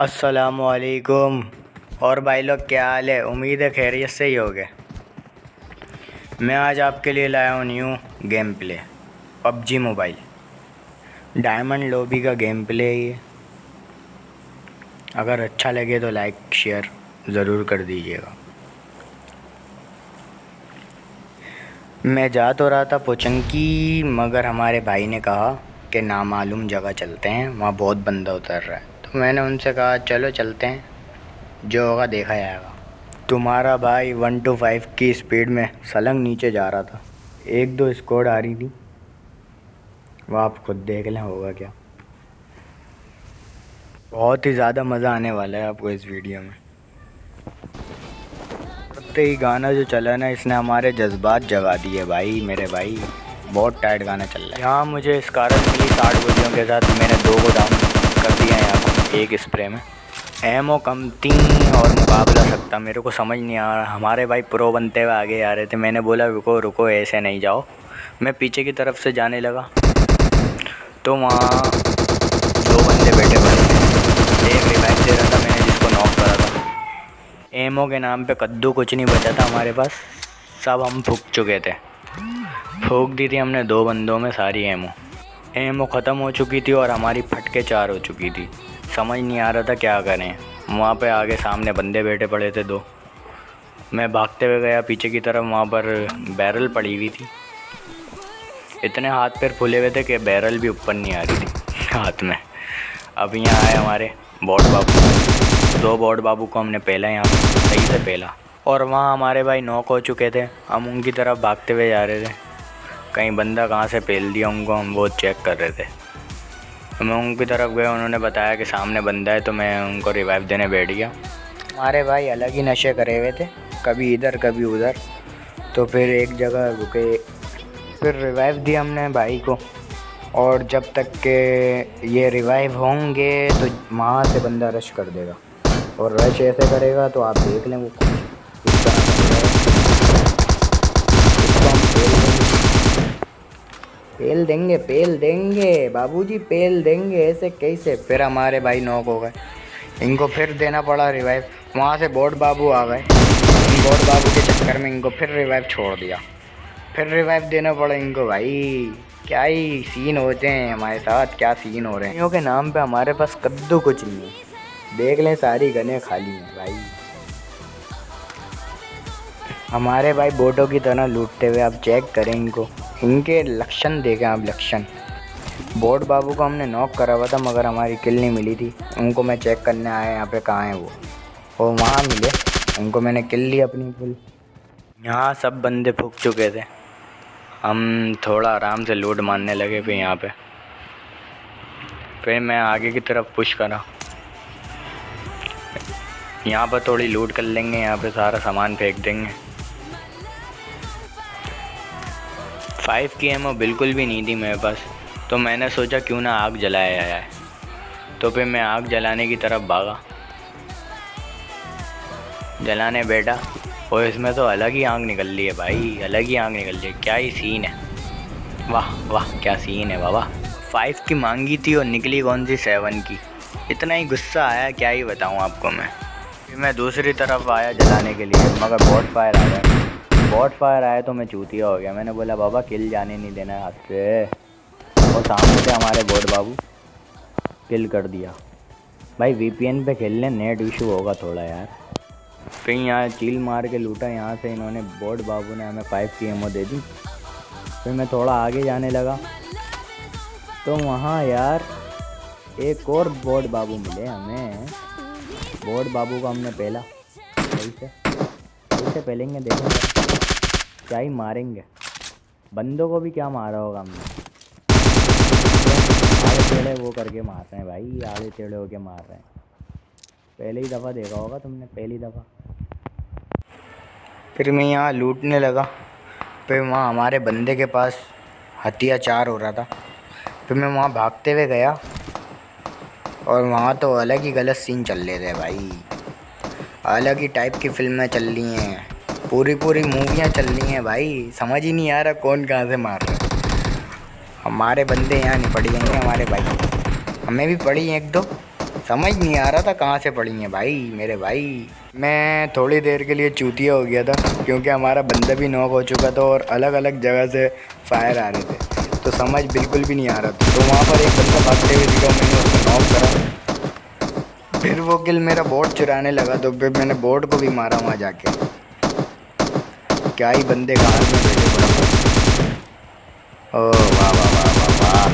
अस्सलामुअलैकुम। और भाई लोग क्या हाल है? उम्मीद है खैरियत से ही होगे। मैं आज आपके लिए लाया हूँ new game play PUBG mobile diamond lobby का गेम प्ले है ये। अगर अच्छा लगे तो लाइक शेयर ज़रूर कर दीजिएगा। मैं जा तो रहा था पोचंकी, मगर हमारे भाई ने कहा कि नामालूम जगह चलते हैं, वहाँ बहुत बंदा उतर रहा है। तो मैंने उनसे कहा चलो चलते हैं, जो होगा देखा जाएगा। तुम्हारा भाई 1 to 5 की स्पीड में सलंग नीचे जा रहा था। एक दो स्क्वाड आ रही थी, वो आप खुद देख लें होगा क्या। बहुत ही ज़्यादा मज़ा आने वाला है आपको इस वीडियो में। सबसे ही गाना जो चला ना, इसने हमारे जज्बात जगा दिए भाई। मेरे भाई बहुत टाइट गाना चल रहा है। यहाँ मुझे इस कारण मिली 60 गोलियों के साथ। मैंने 2 को डाउन कर दिया है यहाँ एक स्प्रे में। एमओ कम थी और मुकाबला सकता मेरे को समझ नहीं आ रहा। हमारे भाई प्रो बनते हुए आगे आ रहे थे। मैंने बोला रुको रुको, ऐसे नहीं जाओ। मैं पीछे की तरफ से जाने लगा तो वहाँ 2 बंदे बैठे पड़े थे। एक रिवाइव दे रहा था मैंने, जिसको नॉक करा था। एमओ के नाम पे कद्दू कुछ नहीं बचा था हमारे पास, सब हम फूक चुके थे। फूक दी थी हमने 2 बंदों में सारी एमओ ख़त्म हो चुकी थी और हमारी फटके 4 हो चुकी थी। समझ नहीं आ रहा था क्या करें। वहाँ पे आगे सामने बंदे बैठे पड़े थे 2। मैं भागते हुए गया पीछे की तरफ, वहाँ पर बैरल पड़ी हुई थी। इतने हाथ पैर फूले हुए थे कि बैरल भी ऊपर नहीं आ रही थी हाथ में। अब यहाँ आए हमारे बॉट बाबू। 2 बॉट बाबू को हमने पहला यहाँ पर सही से पहला, और वहाँ हमारे भाई नॉक हो चुके थे। हम उनकी तरफ भागते हुए जा रहे थे, कहीं बंदा कहाँ से पेल दिया उनको, हम वो चेक कर रहे थे। तो मैं उनकी तरफ गया, उन्होंने बताया कि सामने बंदा है, तो मैं उनको रिवाइव देने बैठ गया। हमारे भाई अलग ही नशे करे हुए थे, कभी इधर कभी उधर। तो फिर एक जगह रुके, फिर रिवाइव दिया हमने भाई को। और जब तक के ये रिवाइव होंगे तो वहाँ से बंदा रश कर देगा, और रश ऐसे करेगा तो आप देख लें वो कुछ इस तरह का। इसको हम पेल देंगे बाबूजी, पेल देंगे। ऐसे कैसे? फिर हमारे भाई नॉक हो गए, इनको फिर देना पड़ा रिवाइव। वहाँ से बोट बाबू आ गए, इन बोट बाबू के चक्कर में इनको फिर रिवाइव छोड़ दिया। फिर रिवाइव देना पड़ा इनको। भाई क्या ही सीन होते हैं हमारे साथ, क्या सीन हो रहे हैं। इनों के नाम पे हमारे पास कद्दू कुछ नहीं है। देख लें सारी गनें खाली हैं भाई। हमारे भाई बोटों की तरह लूटते हुए आप चेक करें इनको, इनके लक्षण देखें आप, लक्षण। बोट बाबू को हमने नॉक करा हुआ था, मगर हमारी किल नहीं मिली थी। उनको मैं चेक करने आया यहाँ पे कहाँ हैं वो, और वहाँ मिले। उनको मैंने किल ली अपनी फुल। यहाँ सब बंदे फूक चुके थे, हम थोड़ा आराम से लूट मारने लगे। फिर यहाँ पे फिर मैं आगे की तरफ पुश करा। यहाँ पर थोड़ी लूट कर लेंगे, यहाँ पे सारा सामान फेंक देंगे। 5 की एमओ बिल्कुल भी नहीं थी मेरे पास, तो मैंने सोचा क्यों ना आग जलाया जाए। तो फिर मैं आग जलाने की तरफ भागा, जलाने बैठा, और इसमें तो अलग ही आग निकल रही है भाई, अलग ही आग निकल रही है। क्या ही सीन है, वाह वाह क्या सीन है बाबा। 5 की मांगी थी और निकली कौन सी 7 की। इतना ही गुस्सा आया, क्या ही बताऊँ आपको मैं। फिर मैं दूसरी तरफ आया जलाने के लिए, मगर बॉट फायर आ गया। बॉट फायर आया तो मैं चूतिया हो गया। मैंने बोला बाबा किल जाने नहीं देना हाथ से, और सामने से हमारे बॉट बाबू किल कर दिया। भाई वीपीएन पे खेलने नेट इशू होगा थोड़ा यार। फिर यहाँ चील मार के लूटा यहाँ से इन्होंने, बॉट बाबू ने हमें 5 की एमओ दे दी। फिर मैं थोड़ा आगे जाने लगा तो वहाँ यार एक और बॉट बाबू मिले हमें। बॉट बाबू को हमने पहला, कैसे पहलेंगे देखेंगे, क्या ही मारेंगे। बंदों को भी क्या मारा होगा हमने, आड़े टेढ़े वो करके मार रहे हैं भाई, आड़े टेढ़े होके मार रहे हैं। पहले ही दफ़ा देखा होगा तुमने, पहली दफ़ा। फिर मैं यहाँ लूटने लगा। फिर वहाँ हमारे बंदे के पास हथिया 4 हो रहा था। फिर मैं वहाँ भागते हुए गया, और वहाँ तो अलग ही गलत सीन चल रहे थे भाई। अलग ही टाइप की फिल्में चल रही हैं, पूरी मूवियाँ चल रही हैं भाई। समझ ही नहीं आ रहा कौन कहाँ से मार रहा है। हमारे बंदे यहाँ नहीं पड़ी जाएंगे, हमारे भाई हमें भी पड़ी 1-2, समझ नहीं आ रहा था कहाँ से पड़ी हैं भाई मेरे भाई। मैं थोड़ी देर के लिए चूतिया हो गया था क्योंकि हमारा बंदा भी नॉक हो चुका था और अलग अलग जगह से फायर आ रहे थे, तो समझ बिल्कुल भी नहीं आ रहा था। तो वहाँ पर एक बंदा भागते हुए दिखा, मैंने उसको नॉक करा। फिर वो किल मेरा बोट चुराने लगा, तो फिर मैंने बोट को भी मारा वहाँ जाके। क्या ही बंदे कार में बैठे पड़ा। ओह वाह वाह वाह वाह वाह,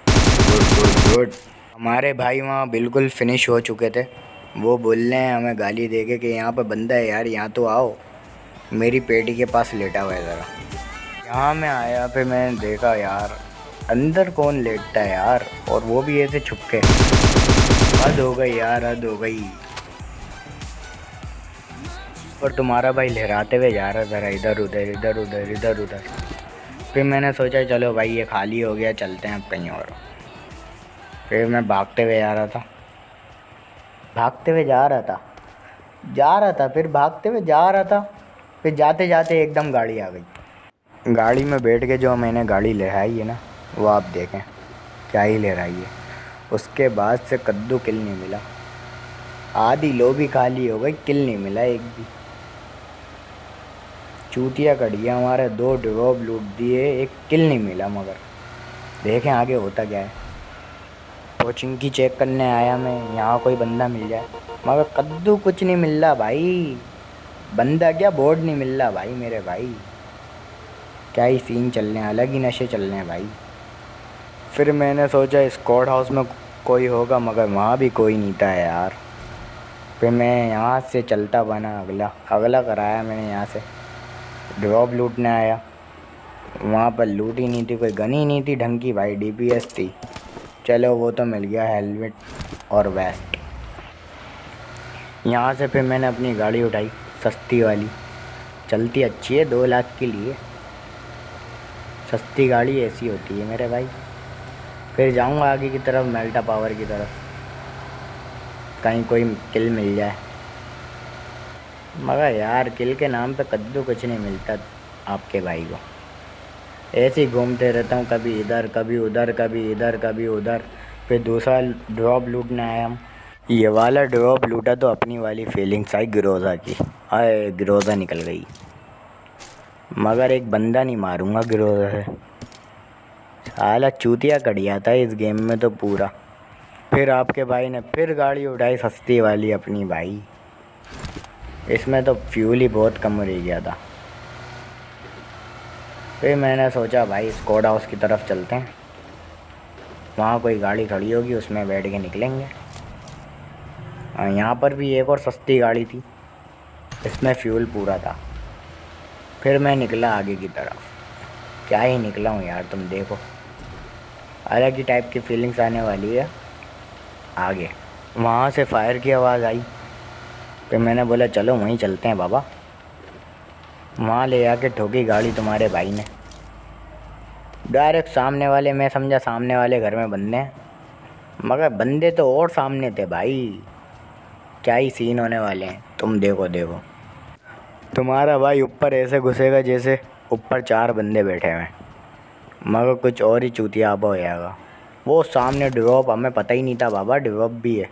गुड गुड गुड। हमारे भाई वहाँ बिल्कुल फिनिश हो चुके थे। वो बोल रहे हैं हमें गाली देके कि यहाँ पर बंदा है यार, यहाँ तो आओ। मेरी पेटी के पास लेटा हुआ है ज़रा। यहाँ मैं आया, फिर मैंने देखा यार अंदर कौन लेटता है यार, और वो भी ऐसे छुप के। हद हो गई यार, हद हो गई। और तुम्हारा भाई लहराते हुए जा रहा ज़रा इधर उधर इधर उधर इधर उधर। फिर मैंने सोचा चलो भाई ये खाली हो गया, चलते हैं अब कहीं और। फिर मैं भागते हुए जा रहा था, भागते हुए जा रहा था, फिर भागते हुए जा रहा था। फिर जाते जाते एकदम गाड़ी आ गई। गाड़ी में बैठ के जो मैंने गाड़ी लहराई है ना, वो आप देखें क्या ही लहराई है। उसके बाद से कद्दू किल नहीं मिला, आधी लोबी खाली हो गई, किल नहीं मिला एक भी। चूतिया कड़िया हमारे 2 ड्रॉप लूट दिए, एक किल नहीं मिला। मगर देखें आगे होता क्या है। कोचिंग की चेक करने आया मैं, यहाँ कोई बंदा मिल जाए, मगर कद्दू कुछ नहीं मिल रहा भाई। बंदा क्या, बोर्ड नहीं मिल रहा भाई मेरे भाई। क्या ही सीन चल रहे हैं, अलग ही नशे चल रहे हैं भाई। फिर मैंने सोचा स्क्वाड हाउस में कोई होगा, मगर वहाँ भी कोई नहीं था यार। फिर मैं यहाँ से चलता बना, अगला कराया मैंने। यहाँ से ड्रॉप लूटने आया, वहाँ पर लूट ही नहीं थी, कोई गन ही नहीं थी ढंग की भाई, DPS थी। चलो वो तो मिल गया, हेलमेट और वेस्ट। यहाँ से फिर मैंने अपनी गाड़ी उठाई, सस्ती वाली, चलती अच्छी है 2 लाख के लिए। सस्ती गाड़ी ऐसी होती है मेरे भाई। फिर जाऊँगा आगे की तरफ, मेल्टा पावर की तरफ, कहीं कोई किल मिल जाए। मगर यार किल के नाम पे कद्दू कुछ नहीं मिलता आपके भाई को। ऐसे ही घूमते रहता हूँ, कभी इधर कभी उधर, कभी इधर कभी उधर। फिर दूसरा ड्रॉप लूटने आया हम। ये वाला ड्रॉप लूटा तो अपनी वाली फीलिंग्स आई ग्रोज़ा की। अरे ग्रोज़ा निकल गई, मगर एक बंदा नहीं मारूंगा ग्रोज़ा से। साला चूतिया कड़िया था इस गेम में तो पूरा। फिर आपके भाई ने फिर गाड़ी उठाई सस्ती वाली अपनी भाई। इसमें तो फ्यूल ही बहुत कम रह गया था। फिर मैंने सोचा भाई स्क्वाड हाउस की तरफ चलते हैं, वहाँ कोई गाड़ी खड़ी होगी उसमें बैठ के निकलेंगे। यहाँ पर भी एक और सस्ती गाड़ी थी, इसमें फ्यूल पूरा था। फिर मैं निकला आगे की तरफ। क्या ही निकला हूँ यार, तुम देखो अलग ही टाइप की फीलिंग्स आने वाली है आगे। वहाँ से फायर की आवाज़ आई, फिर मैंने बोला चलो वहीं चलते हैं बाबा। वहाँ ले आके ठोकी गाड़ी तुम्हारे भाई ने डायरेक्ट सामने वाले। मैं समझा सामने वाले घर में बंदे हैं, मगर बंदे तो और सामने थे भाई। क्या ही सीन होने वाले हैं, तुम देखो देखो। तुम्हारा भाई ऊपर ऐसे घुसेगा जैसे ऊपर 4 बंदे बैठे हुए हैं, मगर कुछ और ही चूतिया हो जाएगा। वो सामने ड्रॉप, हमें पता ही नहीं था बाबा ड्रॉप भी है।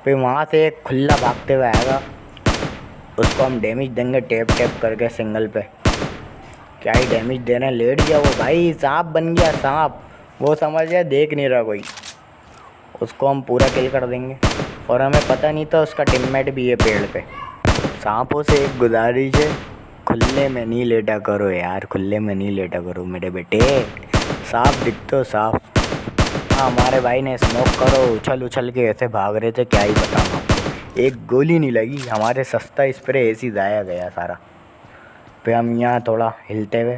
फिर वहाँ से एक खुला भागते हुए आएगा, उसको हम डैमेज देंगे टैप टैप करके सिंगल पे। क्या ही डैमेज दे रहे हैं, लेट गया वो भाई, सांप बन गया सांप। वो समझ गया देख नहीं रहा कोई, उसको हम पूरा किल कर देंगे। और हमें पता नहीं था उसका टीममेट भी है पेड़ पे। सांपों से एक गुजारिश है, खुले में नहीं लेटा करो यार, खुले में नहीं लेटा करो मेरे बेटे। सांप दिख तो साफ। हाँ हमारे भाई ने स्मोक करो उछल उछल के ऐसे भाग रहे थे, क्या ही बताऊँ आपको। एक गोली नहीं लगी, हमारे सस्ता स्प्रे ऐसी जाया गया सारा। फिर हम यहाँ थोड़ा हिलते हुए,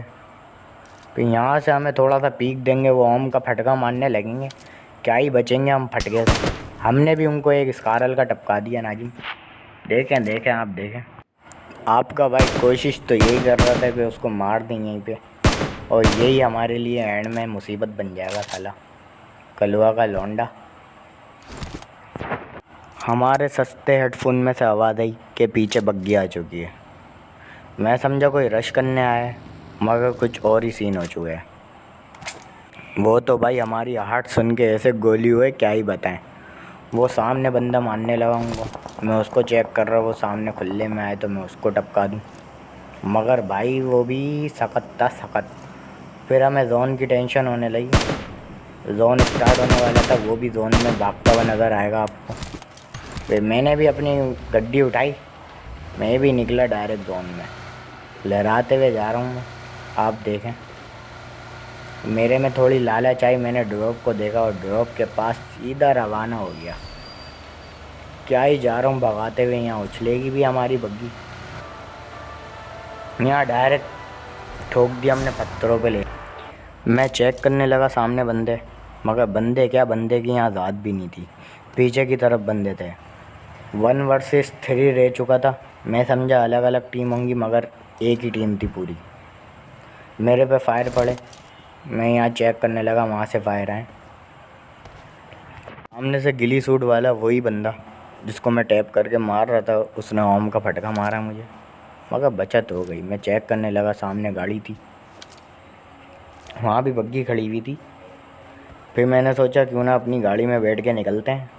फिर यहाँ से हमें थोड़ा सा पीक देंगे, वो ओम का फटका मारने लगेंगे। क्या ही बचेंगे हम फटके से। हमने भी उनको एक स्कारल का टपका दिया नाजिम। देखें देखें आप देखें। आपका भाई कोशिश तो यही कर रहा था कि उसको मार दें यहीं पे, और यही हमारे लिए एंड में मुसीबत बन जाएगा साला कलवा का लौंडा। हमारे सस्ते हेडफोन में से आवाज़ आई कि पीछे बग्गी आ चुकी है। मैं समझा कोई रश करने आया है, मगर कुछ और ही सीन हो चुका है। वो तो भाई हमारी आहट सुन के ऐसे गोली हुए क्या ही बताएं। वो सामने बंदा मारने लगाऊंगा, मैं उसको चेक कर रहा हूँ, वो सामने खुले में आए तो मैं उसको टपका दूँ। मगर भाई वो भी सख्त था सख्त। फिर हमें जोन की टेंशन होने लगी। जोन स्टार्ट होने वाला था, वो भी जोन में भागता हुआ नज़र आएगा आपको। फिर मैंने भी अपनी गड्डी उठाई, मैं भी निकला डायरेक्ट जोन में, लहराते हुए जा रहा हूँ मैं। आप देखें, मेरे में थोड़ी लालच आई, मैंने ड्रॉप को देखा और ड्रॉप के पास सीधा रवाना हो गया। क्या ही जा रहा हूँ भगाते हुए, यहाँ उछलेगी भी हमारी बग्गी। यहाँ डायरेक्ट ठोक दिया हमने पत्थरों पे ले। मैं चेक करने लगा सामने बंदे, मगर बंदे क्या, बंदे की यहाँ ज़ात भी नहीं थी। पीछे की तरफ बंदे थे। 1 वर्सेस 3 रह चुका था। मैं समझा अलग अलग टीम होंगी, मगर एक ही टीम थी पूरी। मेरे पे फायर पड़े, मैं यहाँ चेक करने लगा, वहाँ से फायर आए। सामने से गिली सूट वाला वही बंदा जिसको मैं टैप करके मार रहा था, उसने ओम का फटका मारा मुझे, मगर बचत हो गई। मैं चेक करने लगा, सामने गाड़ी थी, वहाँ भी बग्गी खड़ी हुई थी। फिर मैंने सोचा क्यों ना अपनी गाड़ी में बैठ के निकलते हैं,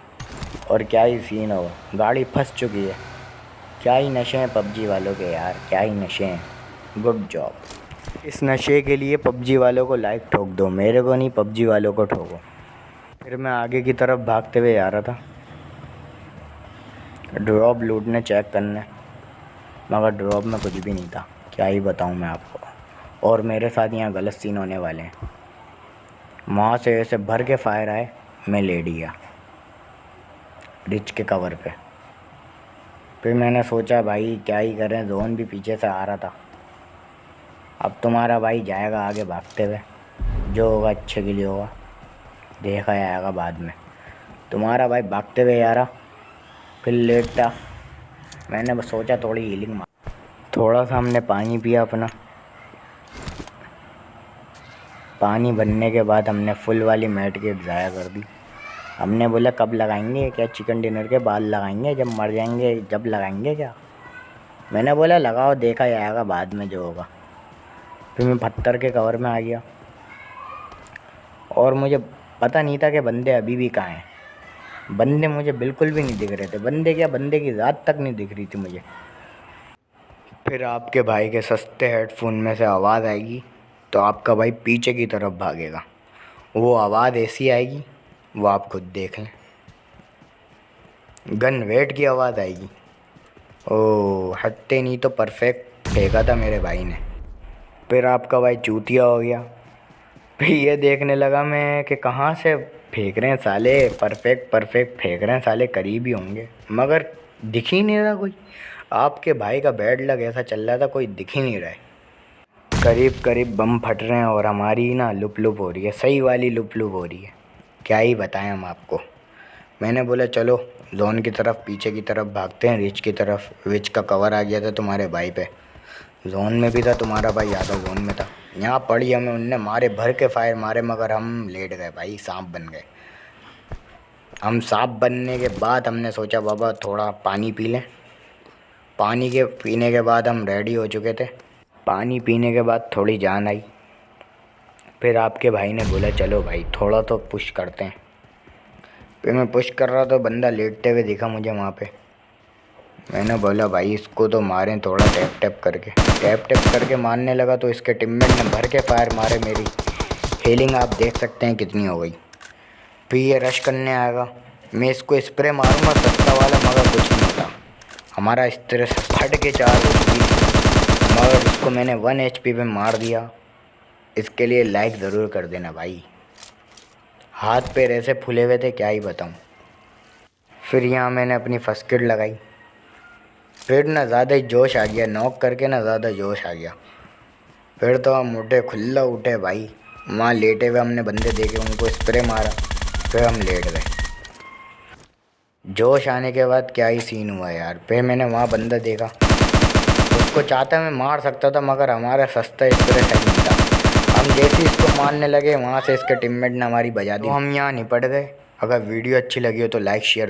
और क्या ही सीन हो, गाड़ी फंस चुकी है। क्या ही नशे हैं पबजी वालों के यार, क्या ही नशे हैं। Good job. इस नशे के लिए पबजी वालों को लाइक ठोक दो, मेरे को नहीं, पबजी वालों को ठोको। फिर मैं आगे की तरफ भागते हुए आ रहा था ड्रॉप लूटने, चेक करने, मगर ड्रॉप में कुछ भी नहीं था। क्या ही बताऊं मैं आपको। और मेरे साथ यहाँ गलत सीन होने वाले हैं। वहाँ से ऐसे भर के फायर आए, मैं लेट गया रिच के कवर पे। फिर मैंने सोचा भाई क्या ही करें, जोन भी पीछे से आ रहा था। अब तुम्हारा भाई जाएगा आगे भागते हुए, जो होगा अच्छे के लिए होगा, देखा जाएगा बाद में। तुम्हारा भाई भागते हुए आ रहा, फिर लेट था। मैंने बस सोचा थोड़ी हीलिंग मार, थोड़ा सा हमने पानी पिया अपना। पानी भरने के बाद हमने फुल वाली मेड किट ज़ाया कर दी। हमने बोला कब लगाएंगे, क्या चिकन डिनर के बाद लगाएंगे, जब मर जाएंगे जब लगाएंगे क्या। मैंने बोला लगाओ, देखा जाएगा बाद में जो होगा। फिर मैं पत्थर के कवर में आ गया, और मुझे पता नहीं था कि बंदे अभी भी कहाँ हैं। बंदे मुझे बिल्कुल भी नहीं दिख रहे थे, बंदे क्या, बंदे की ज़ात तक नहीं दिख रही थी मुझे। फिर आपके भाई के सस्ते हेडफोन में से आवाज़ आएगी तो आपका भाई पीछे की तरफ भागेगा। वो आवाज़ ऐसी आएगी, वो आप खुद देख लें। गन वेट की आवाज़ आएगी। ओ हटते नहीं तो परफेक्ट फेंका था मेरे भाई ने। फिर आपका भाई चूतिया हो गया। फिर ये देखने लगा मैं कि कहाँ से फेंक रहे हैं साले, परफेक्ट परफेक्ट फेंक रहे हैं साले, करीब ही होंगे, मगर दिख ही नहीं रहा कोई। आपके भाई का बैड लग ऐसा चल रहा था, कोई दिख ही नहीं रहा है। करीब करीब बम फट रहे हैं और हमारी ना लुप लुप हो रही है, सही वाली लुप लुप हो रही है। क्या ही बताएं हम आपको। मैंने बोला चलो जोन की तरफ, पीछे की तरफ भागते हैं, रिच की तरफ। रिच का कवर आ गया था तुम्हारे भाई पे, जोन में भी था, तुम्हारा भाई आधा जोन में था। यहाँ पड़ी हमें, उनने मारे भर के फायर मारे, मगर हम लेट गए भाई, सांप बन गए। हम सांप बनने के बाद हमने सोचा बाबा थोड़ा पानी पी लें। पानी के पीने के बाद हम रेडी हो चुके थे। पानी पीने के बाद थोड़ी जान आई। फिर आपके भाई ने बोला चलो भाई थोड़ा तो पुश करते हैं। फिर मैं पुश कर रहा तो बंदा लेटते हुए दिखा मुझे वहाँ पे। मैंने बोला भाई इसको तो मारें थोड़ा, टैप टैप करके मारने लगा तो इसके टीममेट ने भर के फायर मारे। मेरी हीलिंग आप देख सकते हैं कितनी हो गई। फिर ये रश करने आएगा, मैं इसको स्प्रे मारूंगा सस्ता वाला, मगर कुछ नहीं होता। हमारा इस तरह से फट के 4 हो चुकी, मगर इसको मैंने 1 HP पे मार दिया। इसके लिए लाइक ज़रूर कर देना भाई। हाथ पैर ऐसे फूले हुए थे क्या ही बताऊँ। फिर यहाँ मैंने अपनी फर्स्ट किट लगाई। फिर ना ज़्यादा ही जोश आ गया, नॉक करके ना ज़्यादा जोश आ गया। फिर तो हम उठे, खुल्ला उठे भाई। वहाँ लेटे हुए हमने बंदे देखे, उनको स्प्रे मारा, फिर हम लेट गए। जोश आने के बाद क्या ही सीन हुआ यार। फिर मैंने वहाँ बंदा देखा, उसको चाहता मैं मार सकता था, मगर हमारा सस्ता स्प्रे सही नहीं था। हम जैसे इसको मारने लगे, वहाँ से इसके टीममेट ने हमारी बजा दी, तो हम यहाँ निपट गए। अगर वीडियो अच्छी लगी हो तो लाइक शेयर